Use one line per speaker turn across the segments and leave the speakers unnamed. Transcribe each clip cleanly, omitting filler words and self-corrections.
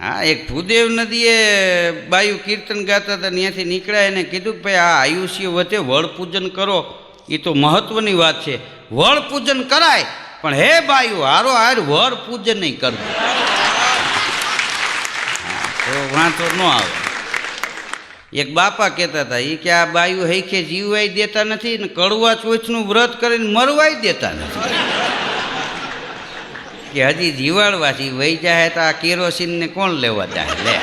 હા, એક ભૂદેવ નદીએ બાયું કીર્તન ગાતા હતા, ત્યાંથી નીકળ્યા એને કીધું કે ભાઈ આ આયુષ્ય વધે વળ પૂજન કરો, એ તો મહત્વની વાત છે. વળ પૂજન કરાય પણ હે બાયું હારો હાર વર પૂજન નહીં કરવું, તો વાંધો ન આવે. એક બાપા કહેતા હતા એ કે આ બાયું હૈખે જીવવાય દેતા નથી ને કડવા ચોથનું વ્રત કરીને મરવાય દેતા નથી, કે હજી જીવાડવાથી વહી જાય તો આ કેરોસીન ને કોણ લેવા જાય લે.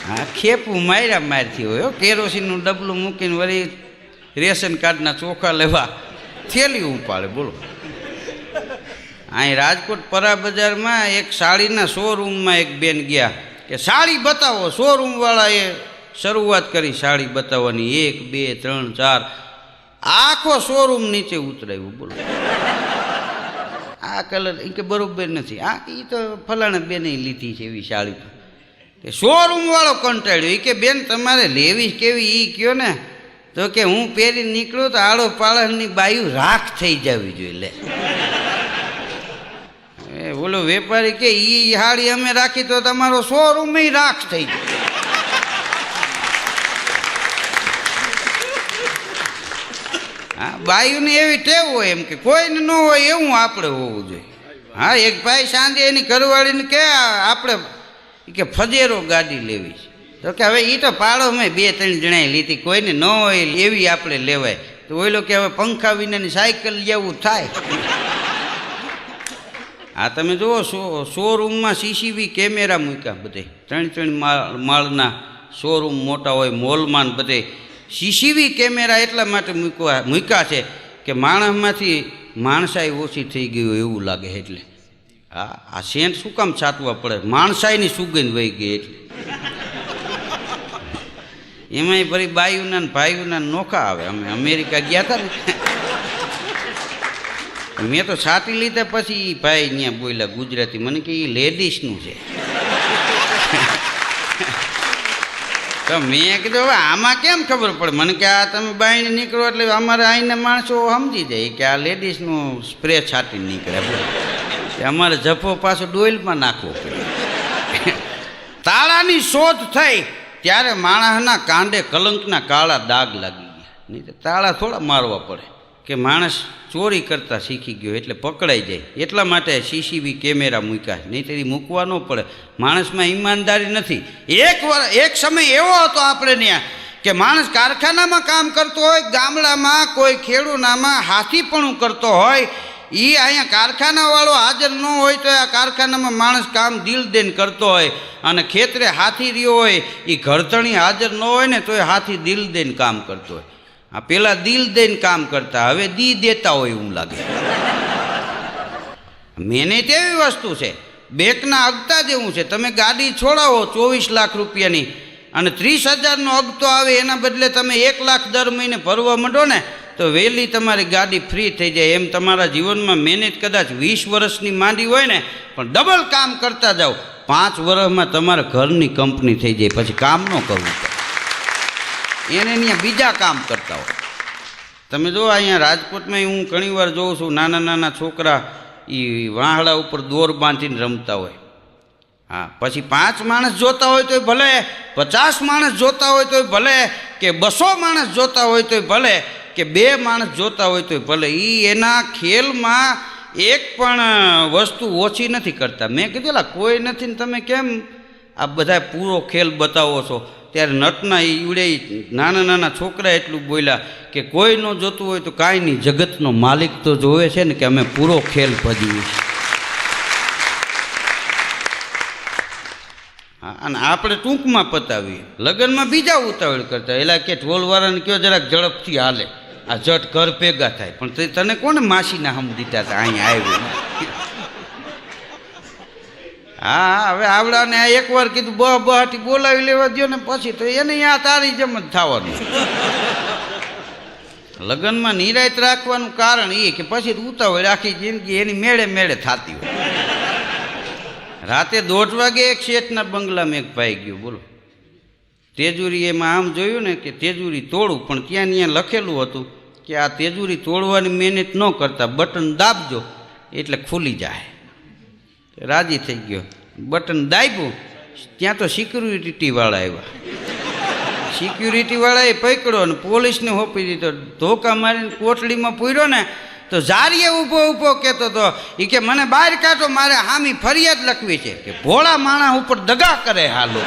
હા, ખેપું માર્યા મારથી હોય. કેરોસીનનું ડબલું મૂકીને વળી રેશન કાર્ડના ચોખા લેવા થેલી ઉપાડે. બોલો, અહીં રાજકોટ પરા બજારમાં એક સાડીના શોરૂમમાં એક બેન ગયા કે સાડી બતાવો. શોરૂમવાળાએ શરૂઆત કરી સાડી બતાવવાની. 1 2 3 4 આખો શોરૂમ નીચે ઉતરાયું. બોલો, આ કલર એ કે બરોબર નથી, આ એ તો ફલાણા બેને લીધી છે એવી સાડી. કે શોરૂમવાળો કંટાળ્યો. એ કે બેન તમારે લેવી કેવી એ કયો ને. તો કે હું પહેરી નીકળું તો આડો પાળસની બાયું રાખ થઈ જવી જોઈએ. લે, બોલો વેપારી કે ઈ હાડી અમે રાખી તો તમારો શોરૂમ રાખ થઈ જાય. હા, બાયુની એવી ટેવ હોય એમ કે કોઈને ન હોય એવું આપણે હોવું જોઈએ. હા, એક ભાઈ સાંજે એની ઘરવાળીને કે આપણે કે ફજેરો ગાડી લેવી છે. તો કે હવે એ તો પાડો મેં 2-3 જણાએ લીધી, કોઈને ન હોય એવી આપણે લેવાય. તો ઓઈલો કે હવે પંખા વિનાની સાયકલ લેવું થાય. આ તમે જુઓ શોરૂમમાં CCTV કેમેરા મૂક્યા બધે. 3 માળના શોરૂમ મોટા હોય, મોલમાં બધે CCTV કેમેરા એટલા માટે મૂક્યા છે કે માણસમાંથી માણસાઈ ઓછી થઈ ગઈ હોય એવું લાગે. એટલે હા, આ સેન્ટ શું કામ છાંટવા પડે? માણસાઈની સુગંધ વહી ગઈ એટલે. એમાંય ફરી બાયુના ભાઈઓના નોખા આવે. અમે અમેરિકા ગયા હતા ને, મેં તો છાંટી લીધા પછી ભાઈ ત્યાં બોલ્યા ગુજરાતી. મને કે એ લેડીઝનું છે. તો મેં કીધું હવે આમાં કેમ ખબર પડે? મને કે આ તમે બાઈને નીકળો એટલે અમારે અહીંના માણસો સમજી જાય કે આ લેડીઝનું સ્પ્રે છાંટીને નીકળે. અમારે જફો પાછો ડોઇલમાં નાખવો પડે. તાળાની શોધ થઈ ત્યારે માણસના કાંડે કલંકના કાળા દાગ લાગી ગયા. નહીં તો તાળા થોડા મારવા પડે કે માણસ ચોરી કરતા શીખી ગયો એટલે પકડાઈ જાય. એટલા માટે CCTV કેમેરા મૂક્યા, નહીં તો મૂકવા ન પડે. માણસમાં ઈમાનદારી નથી. એક સમય એવો હતો આપણે ત્યાં કે માણસ કારખાનામાં કામ કરતો હોય, ગામડામાં કોઈ ખેડૂનામાં હાથીપણું કરતો હોય, એ અહીંયા કારખાનાવાળો હાજર ન હોય તો આ કારખાનામાં માણસ કામ દિલ દઈને કરતો હોય. અને ખેતરે હાથી રહ્યો હોય, એ ઘરતણી હાજર ન હોય ને તો એ હાથી દિલ દઈને કામ કરતો હોય. આ પેલા દિલ દઈને કામ કરતા, હવે દી દેતા હોય એવું લાગે. મહેનત એવી વસ્તુ છે, બેંકના અગતા જેવું છે. તમે ગાડી છોડાવો 24 લાખ રૂપિયાની અને 30,000નો અગતો આવે, એના બદલે તમે 1 લાખ દર મહિને ભરવા માંડો ને તો વહેલી તમારી ગાડી ફ્રી થઈ જાય. એમ તમારા જીવનમાં મહેનત કદાચ 20 વર્ષની માંડી હોય ને, પણ ડબલ કામ કરતા જાઓ, 5 વર્ષમાં તમારા ઘરની કંપની થઈ જાય. પછી કામ ન કરવું પડે, એને ત્યાં બીજા કામ કરતા હોય. તમે જો અહીંયા રાજકોટમાં હું ઘણી વાર જોઉં છું, નાના નાના છોકરા એ વાહડા ઉપર દોર બાંધીને રમતા હોય. હા, પછી 5 માણસ જોતા હોય તોય ભલે, 50 માણસ જોતા હોય તોય ભલે, કે 200 માણસ જોતા હોય તોય ભલે, કે 2 માણસ જોતા હોય તોય ભલે, એ એના ખેલમાં એક પણ વસ્તુ ઓછી નથી કરતા. મેં કીધેલા કોઈ નથી ને તમે કેમ આ બધા પૂરો ખેલ બતાવો છો? ત્યારે નટના ઈવડે નાના નાના છોકરા એટલું બોલ્યા કે કોઈ ન જોતું હોય તો કાંઈ નહીં, જગતનો માલિક તો જોવે છે ને કે અમે પૂરો ખેલ ભજીએ છીએ. હા, અને આપણે ટૂંકમાં પતાવીએ. લગ્નમાં બીજા ઉતાવળ કરતા, એલા કે ઢોલવાળાને કયો જરાક ઝડપથી હાલે, આ જટ ઘર ભેગા થાય. પણ તને કોને માસીના હમ દીધા હતા અહીંયા આવ્યું? હા, હવે આવડાને આ એકવાર કીધું બહાટી બોલાવી લેવા દો ને પછી તો એને આ તારી જેમ જ થવાનું. લગ્નમાં નિરાયત રાખવાનું કારણ એ કે પછી ઉતાવળ આખી જિંદગી એની મેળે મેળે થતી હોય. રાતે 1:30 વાગે એક શેઠના બંગલામાં એક ભાઈ ગયો. બોલો, તેજુરી એમાં આમ જોયું ને કે તેજુરી તોડું, પણ ત્યાં લખેલું હતું કે કે આ તેજુરી તોડવાની મહેનત ન કરતા બટન દાબજો એટલે ખુલી જાય. રાજી થઈ ગયો, બટન દાબ્યું, ત્યાં તો સિક્યુરિટીવાળા આવ્યા. સિક્યુરિટીવાળાએ પકડ્યો અને પોલીસને હોપી દીધો. ધોકા મારીને કોટડીમાં પૂર્યો ને તો જારીએ ઊભો ઊભો કહેતો હતો, એ કે મને બહાર કાઢો, મારે હામી ફરિયાદ લખવી છે કે ભોળા માણસ ઉપર દગા કરે હાલો.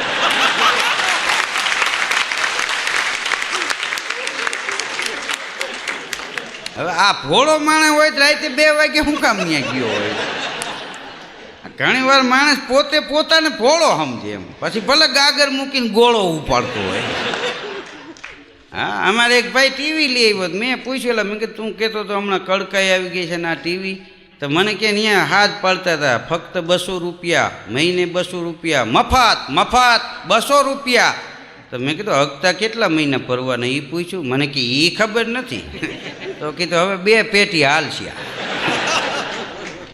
હવે આ ભોળો માણસ હોય તો રાતે 2 વાગે શું કામ ત્યાં ગયો હોય? ઘણી વાર માણસ પોતે પોતાને ભોળો સમજે એમ, પછી ભલે ગાગર મૂકીને ગોળો ઉપાડતો હોય. હા, અમારે એક ભાઈ ટીવી લઈ આવ્યો, મેં પૂછ્યું, મેં કે તું કહેતો તો હમણાં કડકાઈ આવી ગઈ છે ને આ ટીવી, તો મને કે ત્યાં હાથ પાડતા હતા, ફક્ત 200 રૂપિયા, મહિને 200 રૂપિયા, મફત મફત 200 રૂપિયા. તો મેં કીધું હપ્તા કેટલા મહિના ભરવાના એ પૂછ્યું, મને કે એ ખબર નથી. તો કીધું હવે 2 પેટી હાલશે.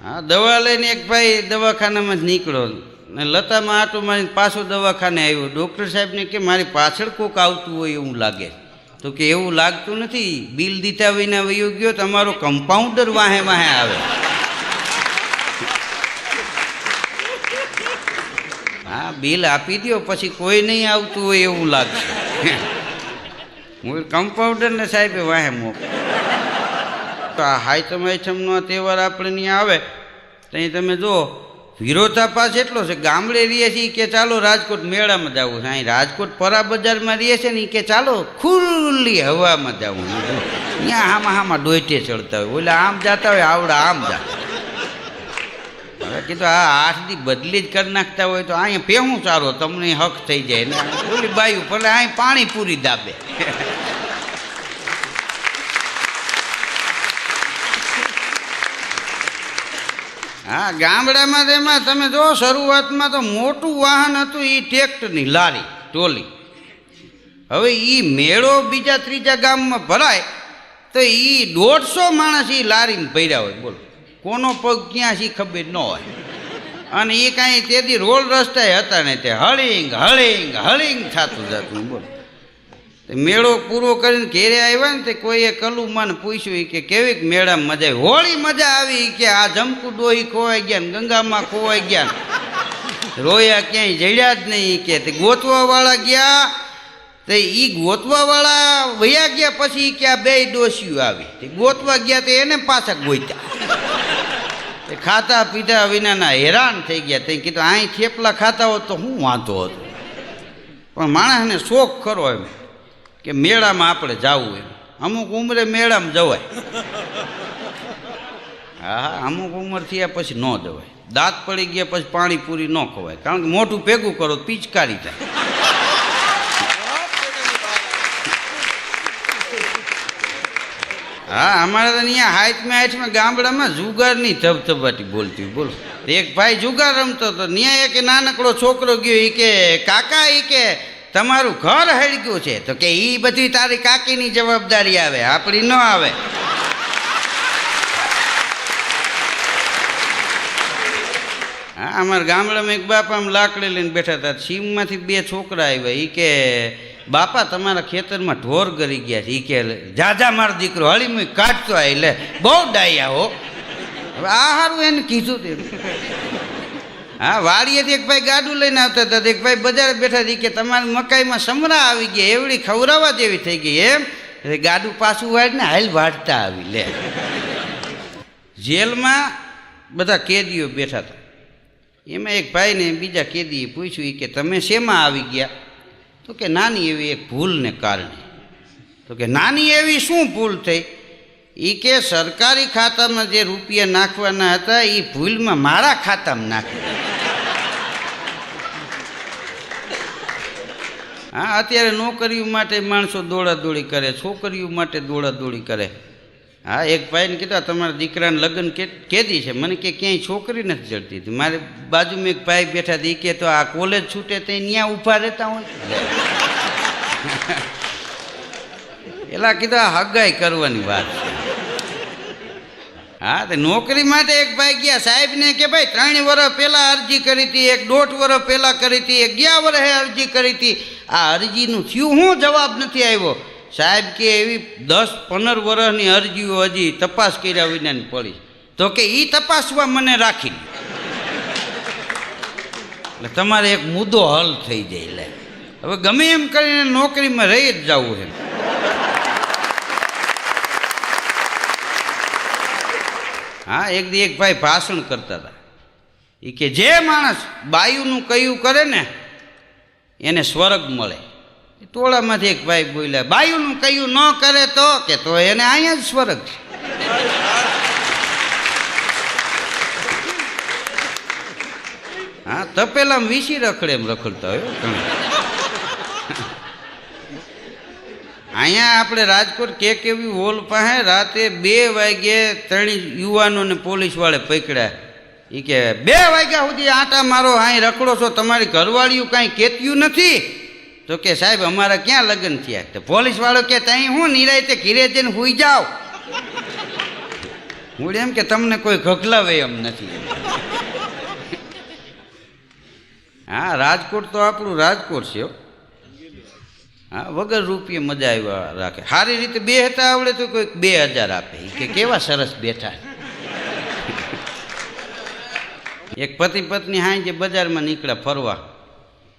હા, દવા લઈને એક ભાઈ દવાખાનામાં જ નીકળ્યો ને લતામાં આટો મારીને પાછો દવાખાને આવ્યો. ડૉક્ટર સાહેબને કે મારી પાછળ કોક આવતું હોય એવું લાગે. તો કે એવું લાગતું નથી, બિલ દીધા વિના વયો ગયો, તમારો કમ્પાઉન્ડર વાહે વાહે આવે. હા, બિલ આપી દો, પછી કોઈ નહીં આવતું હોય એવું લાગશે. હું કમ્પાઉન્ડરને સાહેબે વાહે મોકલો. તો આ હાઈતમ આઈટમનો તહેવાર આપણે ત્યાં આવે તો અહીં તમે જુઓ વિરોધાભાસ એટલો છે. ગામડે રહીએ છીએ કે ચાલો રાજકોટ મેળામાં જવું છે, અહીં રાજકોટ પરા બજારમાં રહીએ છે ને કે ચાલો ખુલ્લી હવામાં જવું. ત્યાં હામાં હામાં ડોઈટે ચડતા હોય, ઓલા આમ જતા હોય, આવડા આમ જતા. હવે કીધું આ 8 દી બદલી જ કરી નાખતા હોય તો અહીંયા પેહું સારો તમને હક થઈ જાય ને ઓલી બાયું ભલે અહીં પાણી પૂરી દાબે. હા, ગામડામાં તેમાં તમે જો શરૂઆતમાં તો મોટું વાહન હતું એ ટ્રેક્ટરની લારી ટોલી. હવે એ મેળો બીજા ત્રીજા ગામમાં ભરાય તો એ 150 માણસ એ લારીમાં ભર્યા હોય. બોલો કોનો પગ ક્યાં છે ખબર ન હોય. અને એ કાંઈ તેથી રોડ રસ્તા હતા ને તે હળીંગ હળીંગ હળીંગ થતું જતું. બોલો મેળો પૂરો કરીને ઘેરે આવ્યા ને તે કોઈએ કલુમાને પૂછ્યું કે કેવી મેળામાં મજા આવી? હોળી મજા આવી કે આ જમકુ ડોહી ખોવાઈ ગયા ને ગંગામાં ખોવાઈ ગયા, રોયા ક્યાંય જડ્યા જ નહીં. કે તે ગોતવાવાળા ગયા તો એ ગોતવાવાળા વયા ગયા, પછી કે આ 2 ડોસીઓ આવી તે ગોતવા ગયા તો એને પાછા ગોત્યા. તે ખાતા પીધા વિનાના હેરાન થઈ ગયા. તે કીધું અહીં થેપલા ખાતા હોત તો શું વાંધો હતો, પણ માણસને શોખ ખરો એમ કે મેળામાં આપણે જવું એમ. અમુક ઉંમરે મેળામાં જવાય. હા, અમુક ઉંમર થયા પછી ન જવાય. દાંત પડી ગયા પછી પાણીપુરી ન ખવાય, કારણ કે મોઢું ભેગું કરો પિચકારી થાય. હા, અમારે તો અહીંયા હાઈટમાં ગામડામાં જુગારની ધબધબાટી બોલતી. બોલો એક ભાઈ જુગાર રમતો હતો, ત્યાં એક નાનકડો છોકરો ગયો, એ કે કાકા એ કે તમારું ઘર હળગ્યું છે. તો કે એ બધી તારી કાકીની જવાબદારી આવે, આપણી ન આવે. હા, અમારા ગામડામાં એક બાપા આમ લાકડી લઈને બેઠા હતા, સીમમાંથી 2 છોકરા આવ્યા. એ કે બાપા તમારા ખેતરમાં ઢોર ગરી ગયા છે. એ કે જાજા મારો દીકરો હળી મુઈ કાઢતો આ, એટલે બહુ ડાયા હો. હવે આ સારું એને કીધું તે. હા, વાડીએથી એક ભાઈ ગાડું લઈને આવતા હતા, એક ભાઈ બજારે બેઠા હતી કે તમારી મકાઈમાં સમરા આવી ગયા, એવડી ખવડાવવા જેવી થઈ ગઈ એમ. ગાડું પાછું વાળીને હાલ વાળતા આવી. લે, જેલમાં બધા કેદીઓ બેઠા હતા, એમાં એક ભાઈને બીજા કેદીએ પૂછ્યું કે તમે શેમાં આવી ગયા? તો કે નાની એવી એક ભૂલને કારણે. તો કે નાની એવી શું ભૂલ થઈ? એ કે સરકારી ખાતામાં જે રૂપિયા નાખવાના હતા એ ભૂલમાં મારા ખાતામાં નાખી. હા, અત્યારે નોકરીઓ માટે માણસો દોડાદોડી કરે, છોકરીઓ માટે દોડાદોડી કરે. હા, એક ભાઈને કીધા તમારા દીકરાને લગ્ન કેદી છે? મને કે ક્યાંય છોકરી નથી જડતી. મારે બાજુમાં એક ભાઈ બેઠા હતી કે તો આ કોલેજ છૂટે તો ત્યાં ઊભા રહેતા હોય. એલા કીધા હગાઈ કરવાની વાત છે. હા, તો નોકરી માટે એક ભાઈ ગયા સાહેબને કે ભાઈ 3 વર્ષ પહેલાં અરજી કરી હતી, 1.5 વર્ષ પહેલાં કરી હતી, 11 વર્ષે અરજી કરી હતી, આ અરજીનું થયું હું જવાબ નથી આવ્યો? સાહેબ કે એવી 10-15 વર્ષની અરજીઓ હજી તપાસ કર્યા વિનાની પડી, તો કે એ તપાસવા મને રાખી એટલે તમારે એક મુદ્દો હલ થઈ જાય. લે હવે ગમે એમ કરીને નોકરીમાં રહી જ જવું છે. હા, એક દી એક ભાઈ ભાષણ કરતા હતા. એ કે જે માણસ બાયુનું કયું કરે ને એને સ્વર્ગ મળે. ટોળામાંથી એક ભાઈ બોલ્યા, બાયુનું કયું ન કરે તો એને અહીંયા જ સ્વર્ગ છે. હા, તપેલામાં વીસી રખડે એમ રખડતા હોય. અહીંયા આપણે રાજકોટ કેવી હોલ પાસે રાતે 2 વાગ્યે 3 યુવાનોને પોલીસ વાળે પકડ્યા. એ કે 2 વાગ્યા સુધી આટા મારો અહીં રખડો છો, તમારી ઘરવાળીઓ કાંઈ કહેતું નથી? તો કે સાહેબ અમારા ક્યાં લગ્ન થયા? તો પોલીસ વાળો કે ત્યાં હું નિરાયતે ઘીરે જઈને હુઈ જાઓ. હું એમ કે તમને કોઈ ઘગલાવે એમ નથી. હા, રાજકોટ તો આપણું રાજકોટ છે. હા, વગર રૂપિયે મજા આવ્યા રાખે. સારી રીતે બેહતા આવડે તો કોઈક 2000 આપે. કે કેવા સરસ બેઠા. એક પતિ પત્ની હાંજે બજારમાં નીકળ્યા ફરવા.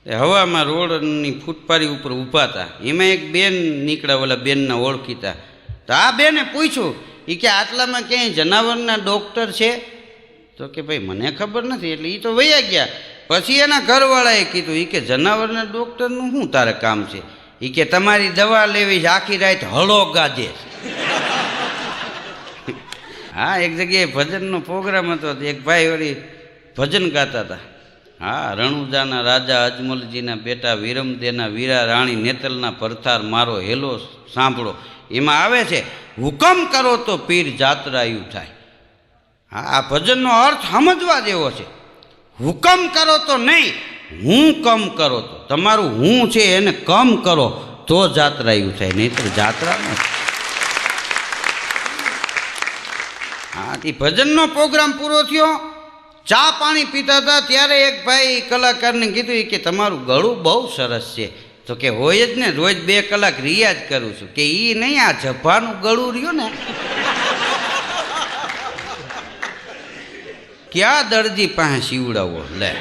હવામાં રોડની ફૂટપારી ઉપર ઊભા હતા. એમાં એક બેન નીકળ્યા, ઓલા બેનના ઓળખીતા. તો આ બેને પૂછ્યું, એ કે આટલામાં ક્યાંય જનાવરના ડૉક્ટર છે? તો કે ભાઈ મને ખબર નથી. એટલે એ તો વયા ગયા. પછી એના ઘરવાળાએ કીધું, એ કે જનાવરના ડૉક્ટરનું શું તારે કામ છે? એ કે તમારી દવા લેવી છે, આખી રાત હળો ગાજે. હા, એક જગ્યાએ ભજનનો પ્રોગ્રામ હતો. એક ભાઈ વળી ભજન ગાતા હતા. હા, રણુજાના રાજા અજમલજીના બેટા વિરમદેના વીરા રાણી નેતલના પરથાર મારો હેલો સાંભળો. એમાં આવે છે, હુકમ કરો તો પીર જાત્રાયું થાય. હા, આ ભજનનો અર્થ સમજવા જેવો છે. હુકમ કરો તો નહીં, હું કમ કરો તો. તમારું હું છે એને કમ કરો તો જાત્રાયું થાય, નહીં તો જાત્રા ન. હા, એ ભજનનો પ્રોગ્રામ પૂરો થયો. ચા પાણી પીતા હતા ત્યારે એક ભાઈ કલાકારને કીધું કે તમારું ગળું બહુ સરસ છે. તો કે હોય જ ને, રોજ 2 કલાક રિયાઝ કરું છું. કે એ નહીં, આ જભાનું ગળું રહ્યું ને, ક્યાં દરજી પાસે સીવડાવો. લે,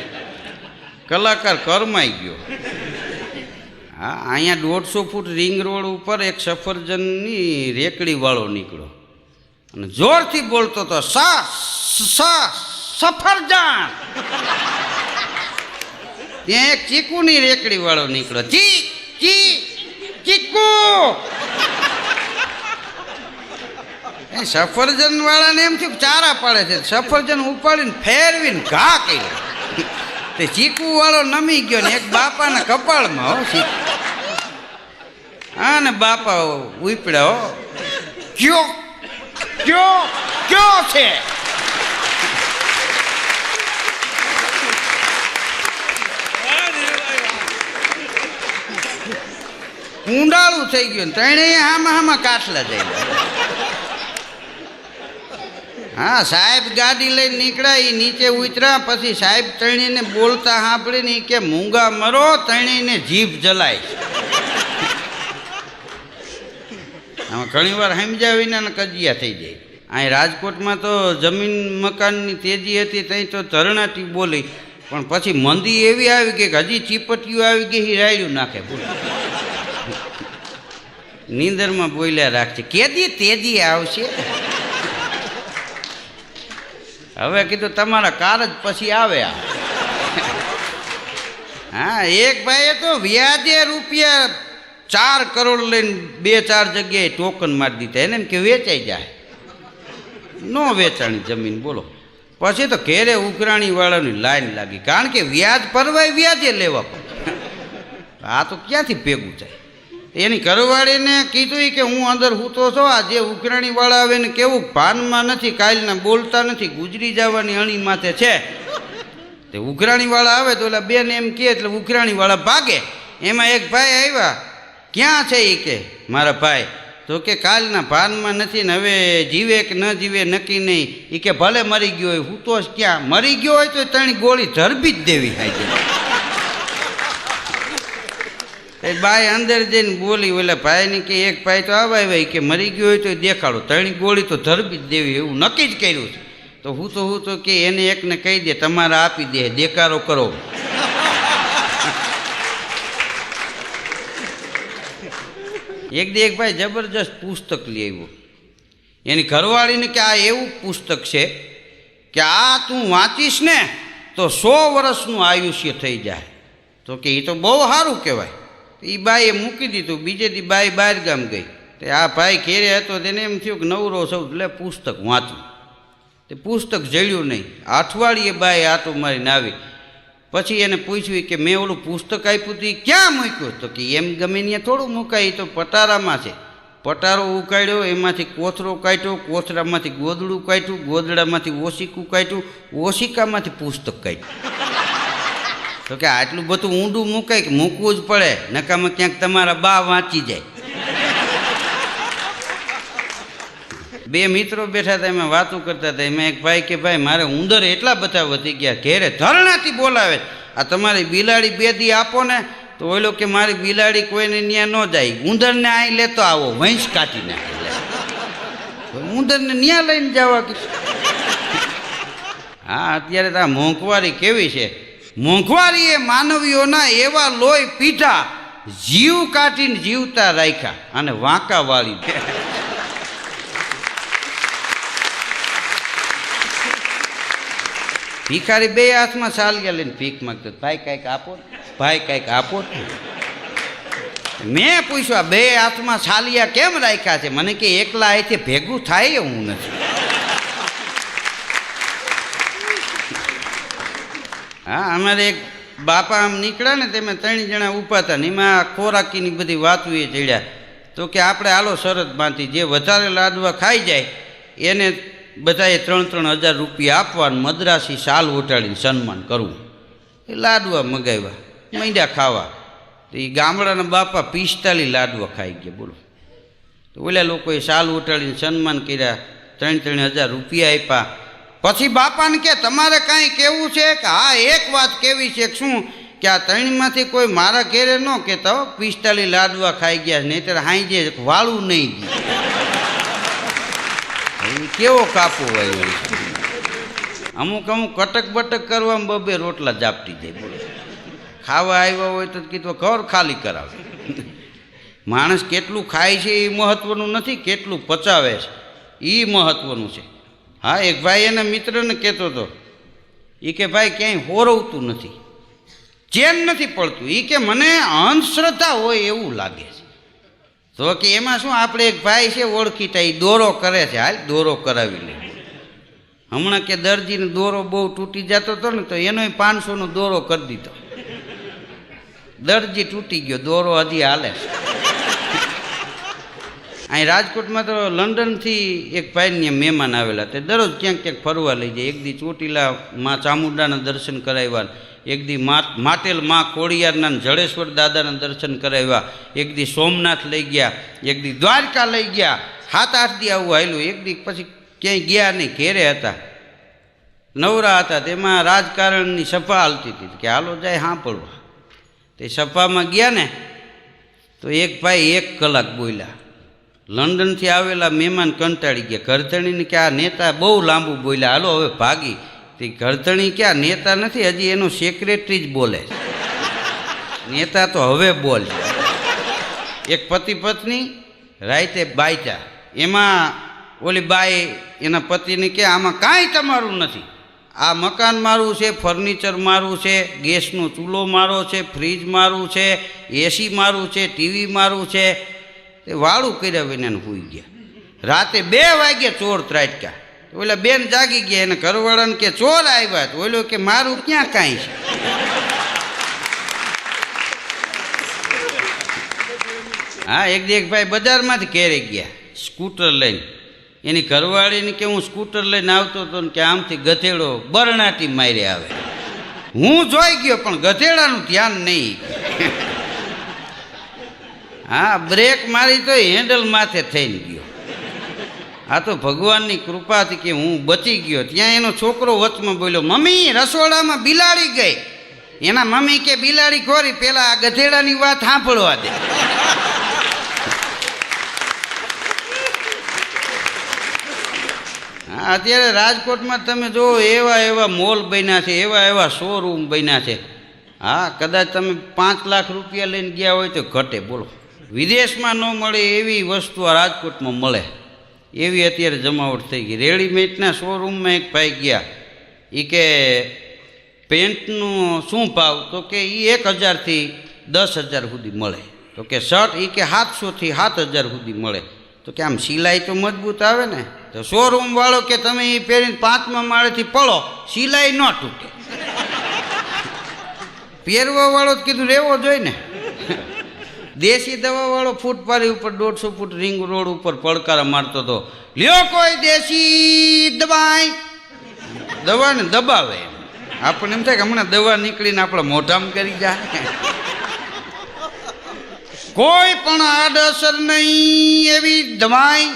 કલાકાર કરમાઈ ગયો. હા, અહીંયા 150 ફૂટ રિંગ રોડ ઉપર એક સફરજનની રેકડી વાળો નીકળ્યો અને જોરથી બોલતો હતો, સફરજન. ત્યાં એક ચીકુની રેકડી વાળો નીકળ્યો, ચીકુ. સફરજન વાળાને એમ થયું ચારા પાડે છે. સફરજન ઉપાડીને ફેરવીને ઘા કર્યો. તે ચીકુ વાળો નમી ગયો ને એક બાપાના કપાળમાં. હો, હા, ને બાપા ઉપડ્યા. હો, કયો કયો કયો છે? ઊંડાળું થઈ ગયું. ત્રણેય હામાં કાઠલા જાય. હા, સાહેબ ગાડી લઈને નીકળ્યા. એ નીચે ઉતર્યા. પછી સાહેબ ત્રણેયને બોલતા સાંભળીને કે મૂંગા મરો, ત્રણેયને જીભ જલાય. આમાં ઘણી વાર સમજ્યા વિના કજિયા થઈ જાય. અહીં રાજકોટમાં તો જમીન મકાનની તેજી હતી, ત્યાં તો ધરણાટી બોલી. પણ પછી મંદી એવી આવી ગઈ કે હજી ચીપટીઓ આવી ગઈ, રાયડું નાખે. બોલ, નીંદરમાં બોલ્યા રાખશે, કેદી તેજી આવશે. હવે કીધું તમારા કાર જ પછી આવે. હા, એક ભાઈએ તો વ્યાજે રૂપિયા 4 કરોડ લઈને 2-4 જગ્યાએ ટોકન મારી દીધા. એને એમ કે વેચાઈ જાય. નો વેચાણી જમીન. બોલો, પછી તો ઘેરે ઉઘરાણી વાળાની લાઈન લાગી. કારણ કે વ્યાજ પરવાય વ્યાજે લેવા પડે. આ તો ક્યાંથી ભેગું થાય? એની ઘરવાળીને કીધું કે હું અંદર હૂતો છો, આ જે ઉઘરાણી વાળા આવે ને કેવું ભાનમાં નથી, કાલના બોલતા નથી, ગુજરી જવાની અણી માથે છે. તે ઉઘરાણી વાળા આવે તો ઓલા બેન એમ કહે એટલે ઉઘરાણી વાળા ભાગે. એમાં એક ભાઈ આવ્યા. ક્યાં છે? એ કે મારા ભાઈ. તો કે કાલના ભાનમાં નથી ને હવે જીવે કે ન જીવે નક્કી નહીં. એ કે ભલે મરી ગયો હોય, હૂતો જ ક્યાં? મરી ગયો હોય તો 3 ગોળી ધરબી જ દેવી. એ બાઈ અંદર જઈને બોલી ઓલા ભાઈને કે એક ભાઈ તો આવા કે મરી ગયો હોય તો દેખાડો, 3 ગોળી તો ધરબી જ દેવી એવું નક્કી જ કર્યું છે. તો હું તો કે એને એકને કહી દે તમારે આપી દે, દેકારો કરો. એક ભાઈ જબરજસ્ત પુસ્તક લઈ આવ્યો. એની ઘરવાળીને કે આ એવું પુસ્તક છે કે આ તું વાંચીશ ને તો 100 વર્ષનું આયુષ્ય થઈ જાય. તો કે એ તો બહુ સારું કહેવાય. એ બાઈએ મૂકી દીધું. બીજે દી બાઈ બહાર ગામ ગઈ. તે આ ભાઈ ઘેરે હતો તેને એમ થયું કે નવરો સૌ એટલે પુસ્તક વાંચું. તે પુસ્તક જળ્યું નહીં. અઠવાડિયે બાઈ આટો મારીને આવી. પછી એને પૂછ્યું કે મેં ઓલું પુસ્તક આપ્યું હતું એ ક્યાં મૂક્યું? તો કે એમ ગમે ત્યાં થોડું મુકાય, એ તો પટારામાં છે. પટારો ઉકાળ્યો, એમાંથી કોથરો કાઢ્યો, કોથરામાંથી ગોદડું કાઢ્યું, ગોદડામાંથી ઓશિકું કાઢ્યું, ઓશિકામાંથી પુસ્તક કાઢ્યું. તો કે આટલું બધું ઊંડું મુકાય કે મૂકવું જ પડે, નકામાં ક્યાંક તમારા બા વાંચી જાય. 2 મિત્રો બેઠા હતા, એમાં વાતો કરતા હતા. એમાં એક ભાઈ કે ભાઈ મારે ઉંદર એટલા બધા વધી ગયા, ઘેરે ધરણાથી બોલાવે, આ તમારી બિલાડી 2 દી આપો ને. તો ઓલો કે મારી બિલાડી કોઈને ન્યા ન જાય, ઉંદરને અહીં લેતો આવો, વંશ કાઢી નાખે. ઉંદરને ન્યા લઈને જવા. હા, અત્યારે તો આ મોંઘવારી કેવી છે. મોંઘવારીએ માનવીઓના એવા લોહી પીધા, જીવ કાઢીને જીવતા રાખ્યા અને વાંકા વાળી. ભિખારી 2 હાથમાં સાલિયા લઈને ભીખ માંગતો, ભાઈ કાંઈક આપો, ભાઈ કાંઈક આપો. મેં પૂછ્યું 2 હાથમાં સાલિયા કેમ રાખ્યા છે? મને કે એકલા અહીંથી ભેગું થાય એવું નથી. હા, અમારે એક બાપા આમ નીકળ્યા ને તેમાં 3 જણા ઊભા હતા ને એમાં ખોરાકીની બધી વાતો એ ચડ્યા. તો કે આપણે હાલો શરત બાંધી, જે વધારે લાડવા ખાઈ જાય એને બધાએ 3-3 હજાર રૂપિયા આપવા, મદ્રાસી શાલ ઓટાડીને સન્માન કરવું. એ લાડવા મગાવ્યા, માંડ્યા ખાવા. તો એ ગામડાના બાપા 45 લાડવા ખાઈ ગયા. બોલો. તો ઓલા લોકોએ શાલ ઓટાડીને સન્માન કર્યા, 3-3 હજાર રૂપિયા આપ્યા. પછી બાપાને કે તમારે કાંઈ કહેવું છે? કે હા, એક વાત કેવી છે. શું? કે આ 3માંથી કોઈ મારા ઘેરે ન કહેતા હો 45 લાડવા ખાઈ ગયા, નહીંતર હાંજે વાળું નહીં ગયું. કેવો કાપો હોય. અમુક કટક બટક કરવામાં 2 રોટલા જાપટી જાય. બોલો. ખાવા આવ્યા હોય તો કીધું ઘર ખાલી કરાવે. માણસ કેટલું ખાય છે એ મહત્વનું નથી, કેટલું પચાવે છે એ મહત્વનું છે. હા, એક ભાઈ એના મિત્રને કહેતો હતો, એ કે ભાઈ ક્યાંય હોરવતું નથી, ચેન નથી પડતું. એ કે મને અંધશ્રદ્ધા હોય એવું લાગે છે. તો કે એમાં શું, આપણે એક ભાઈ છે ઓળખીતા, એ દોરો કરે છે, હાલ દોરો કરાવી લે. હમણાં કે દરજીને દોરો બહુ તૂટી જતો હતો ને, તો એનો 500નો દોરો કરી દીધો. દરજી તૂટી ગયો, દોરો હજી હાલે. અહીં રાજકોટમાં તો લંડનથી એક ભાઈને મહેમાન આવેલા, તે દરરોજ ક્યાંક ક્યાંક ફરવા લઈ જાય. એક દી ચોટીલા માં ચામુંડાના દર્શન કરાવ્યા, એક દી માટેલ માં ખોડિયારના જડેશ્વર દાદાના દર્શન કરાવ્યા, એક દી સોમનાથ લઈ ગયા, એક દી દ્વારકા લઈ ગયા. 7-8 દી આવું હાલ્યું. એક દી પછી ક્યાંય ગયા નહીં, ઘેરે હતા, નવરા હતા. તેમાં રાજકારણની સભા હાલતી હતી કે હાલો જાય સાંભળવા. તે સભામાં ગયા ને તો એક ભાઈ 1 કલાક બોલ્યા. લંડનથી આવેલા મહેમાન કંટાળી ગયા. ઘરધણીને કે આ નેતા બહુ લાંબુ બોલ્યા, હાલો હવે ભાગી. તે ઘરધણી કે આ નેતા નથી, હજી એનો સેક્રેટરી જ બોલે. નેતા તો હવે બોલ. એક પતિ પત્ની રાતે બાયતા, એમાં ઓલી બાઈ એના પતિને કે આમાં કાંઈ તમારું નથી, આ મકાન મારું છે, ફર્નિચર મારું છે, ગેસનો ચૂલો મારો છે, ફ્રીજ મારું છે, એસી મારું છે, ટીવી મારું છે. તે વાળું કર્યા વિના સૂઈ ગયા. રાતે 2 વાગે ચોર ત્રાટક્યા. ઓલા બેન જાગી ગયા, એને ઘરવાળાને કે ચોર આવ્યા. તો ઓલો કે મારું ક્યાં કાંઈ છે. હા, એક ભાઈ બજારમાંથી ઘેરે ગયા સ્કૂટર લઈને. એની ઘરવાળીને કે હું સ્કૂટર લઈને આવતો હતો ને કે આમથી ગધેડો બરણાટી મારી આવે. હું જોઈ ગયો પણ ગધેડાનું ધ્યાન નહીં. હા, બ્રેક મારી તો હેન્ડલ માથે થઈને ગયો. આ તો ભગવાનની કૃપાથી કે હું બચી ગયો. ત્યાં એનો છોકરો વચમાં બોલ્યો, મમ્મી રસોડામાં બિલાડી ગઈ. એના મમ્મી કે બિલાડી ખોરી, પેલા આ ગધેડાની વાત સાંભળવા દે. હા, અત્યારે રાજકોટમાં તમે જો એવા એવા મોલ બન્યા છે, એવા એવા શોરૂમ બન્યા છે. હા, કદાચ તમે 5 લાખ રૂપિયા લઈને ગયા હોય તો ઘટે. બોલો, વિદેશમાં ન મળે એવી વસ્તુ આ રાજકોટમાં મળે, એવી અત્યારે જમાવટ થઈ ગઈ. રેડીમેડના શોરૂમમાં એક ભાઈ ગયા, એ કે પેન્ટનું શું ભાવ? તો કે એ 1000થી 10,000 સુધી મળે. તો કે શર્ટ એ કે 700થી 7,000 સુધી મળે. તો કે આમ સિલાઈ તો મજબૂત આવે ને. તો શોરૂમ વાળો કે તમે એ પહેરીને 5મા માળેથી પડો, સિલાઈ ન તૂટે. પહેરવા વાળો જ કીધું રહેવો જોઈએ ને. દેશી દવા વાળો ફૂટપારી ઉપર 150 ફૂટ રિંગ રોડ ઉપર પડકારા મારતો હતો, લ્યો કોઈ દેશી દવા ને દબાવે. આપણને એમ થાય કે હમણાં દવા નીકળીને આપણા મોઢામાં કરી જાય. કોઈ પણ આડઅસર નહીં એવી દવાઈ.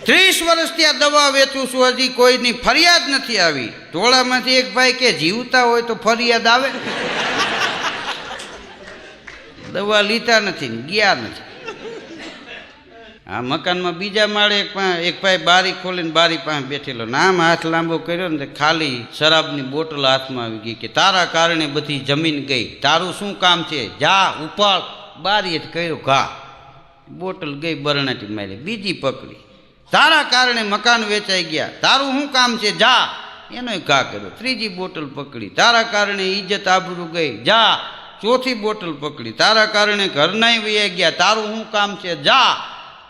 30 વર્ષથી આ દવા વેચું છું, હજી કોઈની ફરિયાદ નથી આવી. ટોળામાંથી એક ભાઈ કે જીવતા હોય તો ફરિયાદ આવે. દવા લીધા નથી, ગયા નથી. આ મકાનમાં બીજા માળે એક ભાઈ બારી ખોલીને બારી પાસે બેઠેલો, નામ હાથ લાંબો કર્યો ને ખાલી શરાબની બોટલ હાથમાં આવી ગઈ. કે તારા કારણે બધી જમીન ગઈ, તારું શું કામ છે? જા ઉપાડ. બારીએ કર્યો ઘા, બોટલ ગઈ બરણાટી મારી. બીજી પકડી, તારા કારણે મકાન વેચાઈ ગયા, તારું શું કામ છે? જા, એનોય ઘા કર્યો. ત્રીજી બોટલ પકડી, તારા કારણે ઇજ્જત આબરૂ ગઈ, જા. ચોથી બોટલ પકડી, તારા કારણે ઘરનાય વૈયા ગયા, તારું શું કામ છે? જા.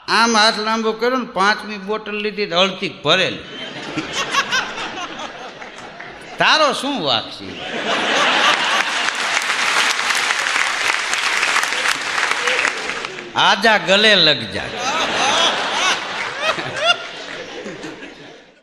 આમ હાથ લાંબો કર્યો ને 5મી બોટલ લીધી, અડધી ભરેલી. તારો શું વાંક છે? આજા ગલે લગ જા.